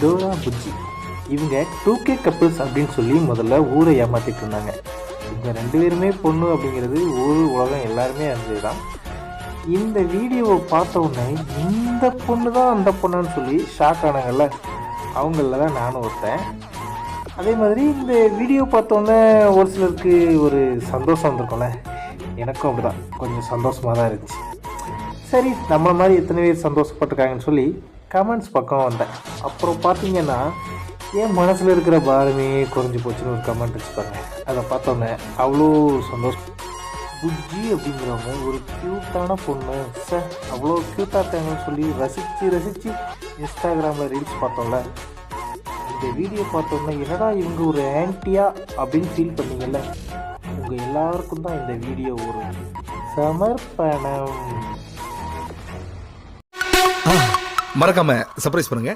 Dora Bujji. இவங்க 2K couples அப்படின்னு சொல்லி முதல்ல ஊரை ஏமாற்றிட்டு இருந்தாங்க. இவங்க 2 பேருமே பொண்ணு அப்படிங்கிறது ஊர் உலகம் எல்லாருமே அறிஞ்சது தான். இந்த வீடியோவை பார்த்த உடனே இந்த பொண்ணு தான் அந்த பொண்ணுன்னு சொல்லி ஷாக் ஆனாங்கல்ல, அவங்களில் தான் நானும் ஒருத்தன். அதே மாதிரி இந்த வீடியோ பார்த்தோன்னே ஒரு சிலருக்கு ஒரு சந்தோஷம் வந்திருக்கும்ல, எனக்கும் அப்படி தான் கொஞ்சம் சந்தோஷமாக தான் இருந்துச்சு. சரி, நம்மளை மாதிரி எத்தனை பேர் சந்தோஷப்பட்டிருக்காங்கன்னு சொல்லி கமெண்ட்ஸ் பக்கம் வந்தேன். அப்புறம் பார்த்தீங்கன்னா என் மனசில் இருக்கிற பாரமே குறைஞ்சி போச்சுன்னு ஒரு கமெண்ட் வச்சுப்பாங்க. அதை பார்த்தோன்னே அவ்வளோ சந்தோஷம். புஜ்ஜி அப்படிங்கிறவங்க ஒரு க்யூட்டான பொண்ணு, சார் அவ்வளோ க்யூட்டாக இருக்காங்கன்னு சொல்லி ரசித்து இன்ஸ்டாகிராமில் ரீல்ஸ் பார்த்தோம்ல. இந்த வீடியோ பார்த்தோம்னா என்னடா இவங்க ஒரு ஆன்ட்டியா அப்படின்னு ஃபீல் பண்ணீங்கல்ல, உங்கள் எல்லாருக்கும் தான் இந்த வீடியோ ஒரு சமர்ப்பணம். மறக்காம சர்ப்ரைஸ் பண்ணுங்க.